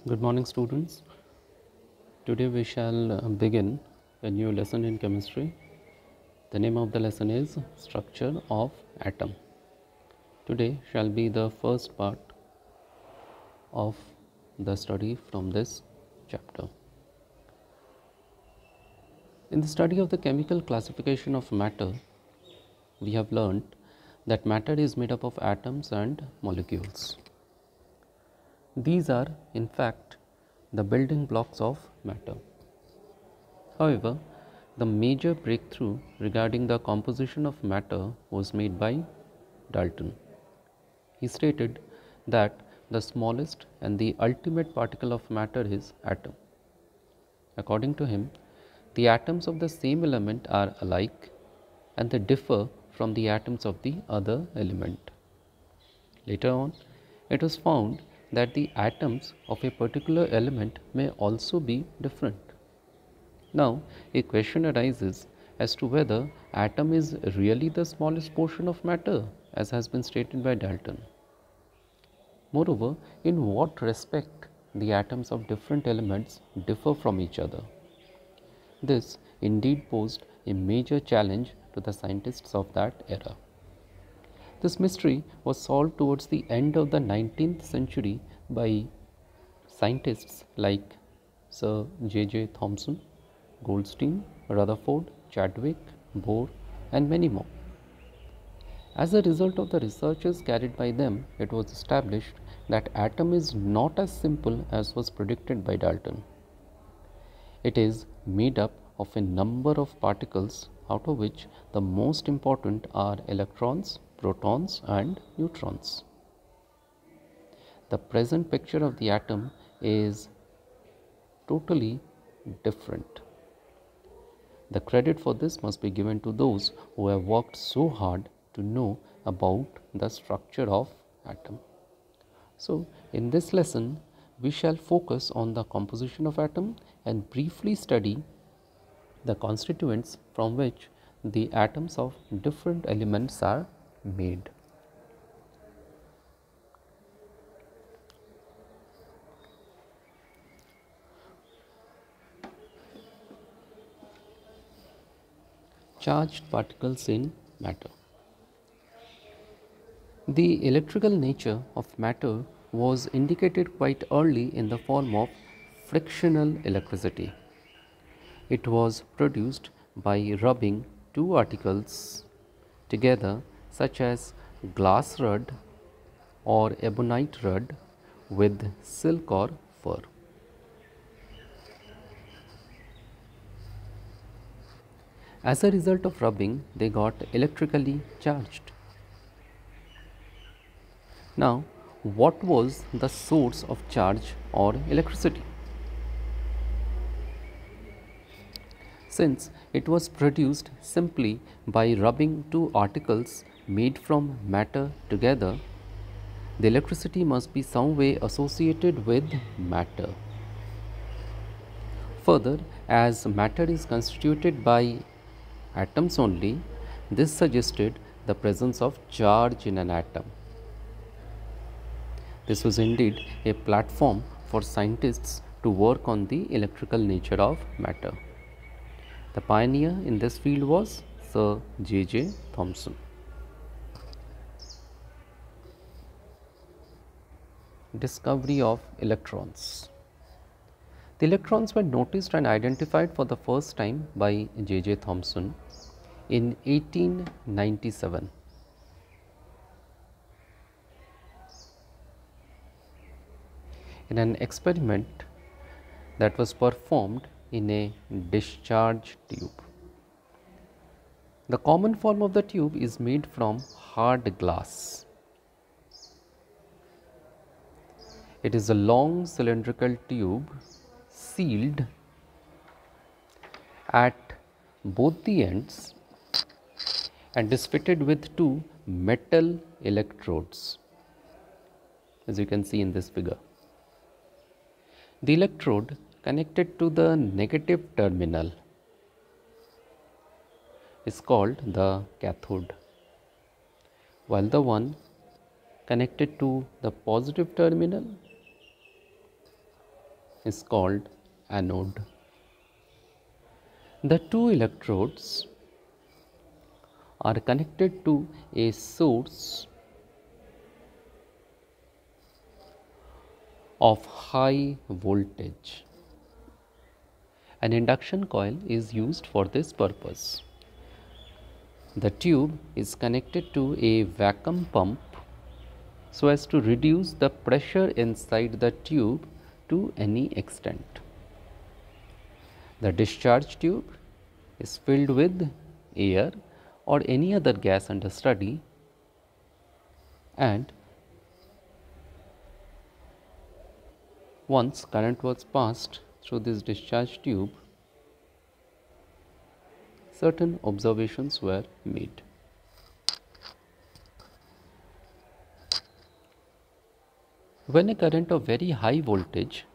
Good morning, students. Today we shall begin a new lesson in chemistry. The name of the lesson is Structure of Atom. Today shall be the first part of the study from this chapter. In the study of the chemical classification of matter, we have learnt that matter is made up of atoms and molecules. These are, in fact, the building blocks of matter. However, the major breakthrough regarding the composition of matter was made by Dalton. He stated that the smallest and the ultimate particle of matter is atom. According to him, the atoms of the same element are alike and they differ from the atoms of the other element. Later on, it was found that the atoms of a particular element may also be different. Now, a question arises as to whether atom is really the smallest portion of matter, as has been stated by Dalton. Moreover, in what respect the atoms of different elements differ from each other? This indeed posed a major challenge to the scientists of that era. This mystery was solved towards the end of the 19th century by scientists like Sir J.J. Thomson, Goldstein, Rutherford, Chadwick, Bohr, and many more. As a result of the researches carried by them, it was established that atom is not as simple as was predicted by Dalton. It is made up of a number of particles, out of which the most important are electrons, protons, and neutrons. The present picture of the atom is totally different. The credit for this must be given to those who have worked so hard to know about the structure of atom. So, in this lesson, we shall focus on the composition of atom and briefly study the constituents from which the atoms of different elements are made. Charged particles in matter. The electrical nature of matter was indicated quite early in the form of frictional electricity. It was produced by rubbing two articles together, such as glass rod or ebonite rod with silk or fur. As a result of rubbing, they got electrically charged. Now, what was the source of charge or electricity? Since it was produced simply by rubbing two articles made from matter together, the electricity must be some way associated with matter. Further, as matter is constituted by atoms only, this suggested the presence of charge in an atom. This was indeed a platform for scientists to work on the electrical nature of matter. The pioneer in this field was Sir J.J. Thomson. Discovery of electrons. The electrons were noticed and identified for the first time by J.J. Thomson in 1897. In an experiment that was performed in a discharge tube. The common form of the tube is made from hard glass. It is a long cylindrical tube sealed at both the ends and is fitted with two metal electrodes, as you can see in this figure. The electrode connected to the negative terminal is called the cathode, while the one connected to the positive terminal is called anode. The two electrodes are connected to a source of high voltage. An induction coil is used for this purpose. The tube is connected to a vacuum pump so as to reduce the pressure inside the tube to any extent. The discharge tube is filled with air or any other gas under study, and once current was passed through this discharge tube, certain observations were made. When a current of very high voltage,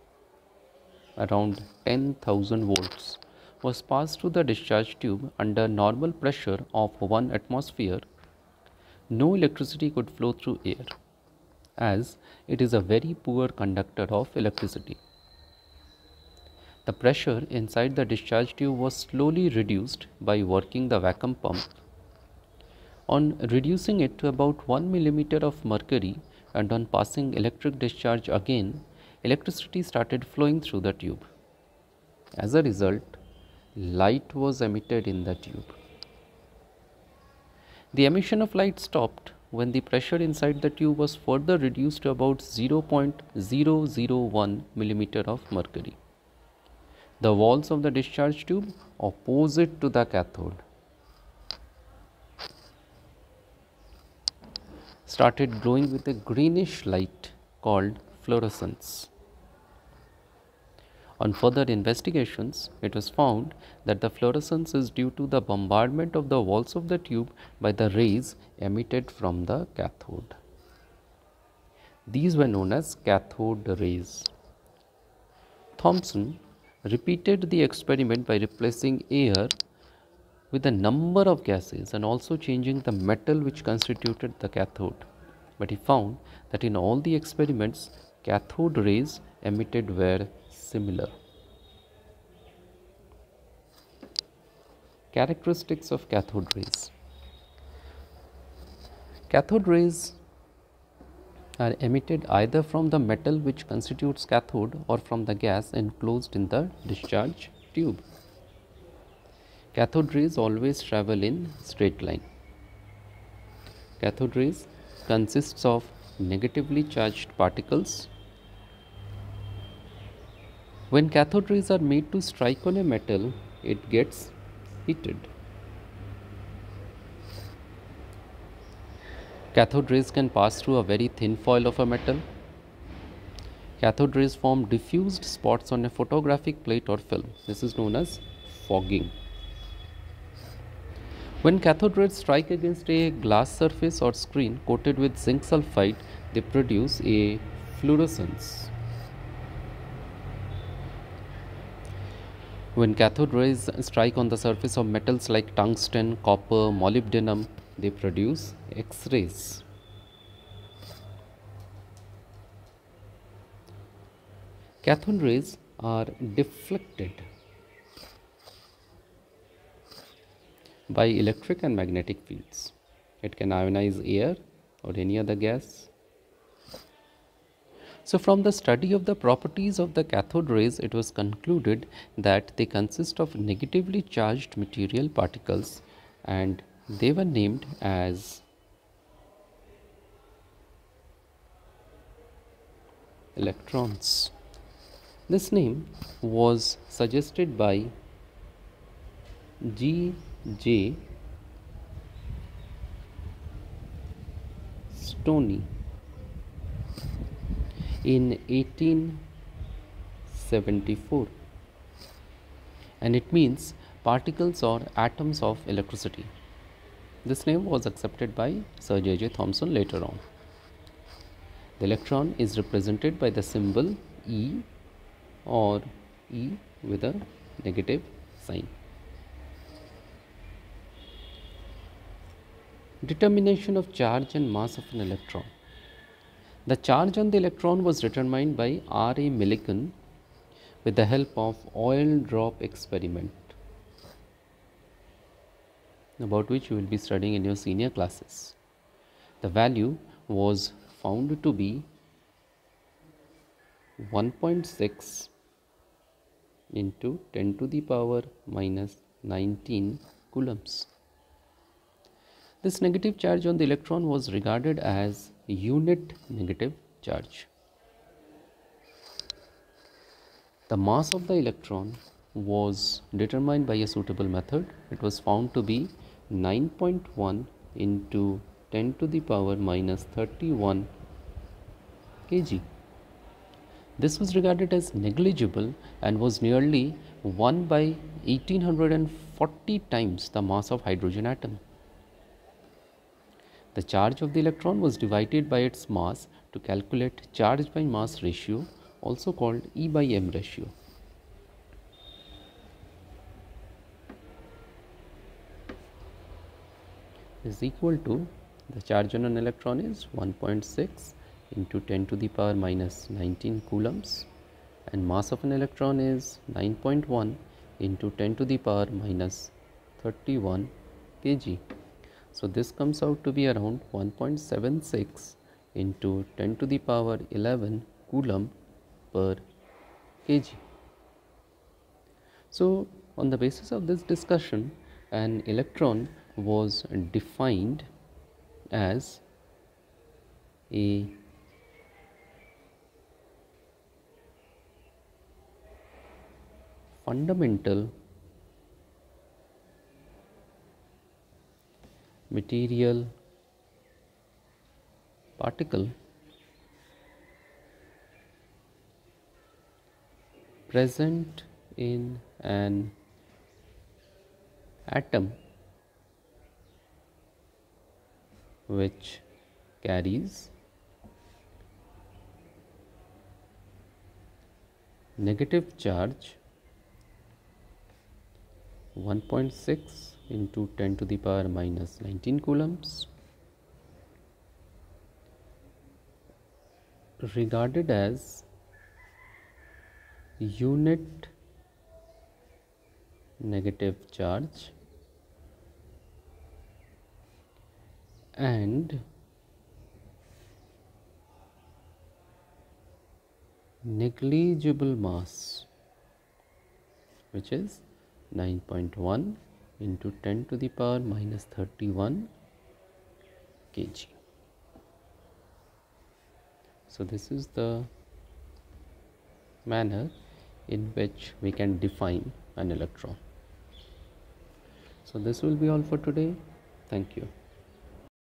around 10,000 volts, was passed through the discharge tube under normal pressure of 1 atmosphere, no electricity could flow through air, as it is a very poor conductor of electricity. The pressure inside the discharge tube was slowly reduced by working the vacuum pump. On reducing it to about 1 millimeter of mercury and on passing electric discharge again, electricity started flowing through the tube. As a result, light was emitted in the tube. The emission of light stopped when the pressure inside the tube was further reduced to about 0.001 millimeter of mercury. The walls of the discharge tube opposite to the cathode started glowing with a greenish light called fluorescence. On further investigations, it was found that the fluorescence is due to the bombardment of the walls of the tube by the rays emitted from the cathode. These were known as cathode rays. Thomson repeated the experiment by replacing air with a number of gases and also changing the metal which constituted the cathode. But he found that in all the experiments, cathode rays emitted were similar. Characteristics of cathode rays. Cathode rays are emitted either from the metal which constitutes cathode or from the gas enclosed in the discharge tube. Cathode rays always travel in straight line. Cathode rays consists of negatively charged particles. When cathode rays are made to strike on a metal, it gets heated. Cathode rays can pass through a very thin foil of a metal. Cathode rays form diffused spots on a photographic plate or film. This is known as fogging. When cathode rays strike against a glass surface or screen coated with zinc sulfide, they produce a fluorescence. When cathode rays strike on the surface of metals like tungsten, copper, molybdenum, they produce X-rays. Cathode rays are deflected by electric and magnetic fields. It can ionize air or any other gas. So from the study of the properties of the cathode rays, it was concluded that they consist of negatively charged material particles, and they were named as electrons. This name was suggested by G.J. Stoney in 1874, and it means particles or atoms of electricity. This name was accepted by Sir J.J. Thomson later on. The electron is represented by the symbol E or E with a negative sign. Determination of charge and mass of an electron. The charge on the electron was determined by R.A. Millikan with the help of oil drop experiment, about which you will be studying in your senior classes. The value was found to be 1.6 into 10 to the power minus 19 coulombs. This negative charge on the electron was regarded as unit negative charge. The mass of the electron was determined by a suitable method. It was found to be 9.1 into 10 to the power minus 31 kg. This was regarded as negligible and was nearly 1 by 1840 times the mass of hydrogen atom. The charge of the electron was divided by its mass to calculate charge by mass ratio, also called E by M ratio. Is equal to, the charge on an electron is 1.6 into 10 to the power minus 19 coulombs, and mass of an electron is 9.1 into 10 to the power minus 31 kg. So this comes out to be around 1.76 into 10 to the power 11 coulomb per kg. So on the basis of this discussion, an electron was defined as a fundamental material particle present in an atom which carries negative charge 1.6 into 10 to the power minus 19 coulombs, regarded as unit negative charge and negligible mass, which is 9.1 into 10 to the power minus 31 kg. So this is the manner in which we can define an electron. So this will be all for today. Thank you.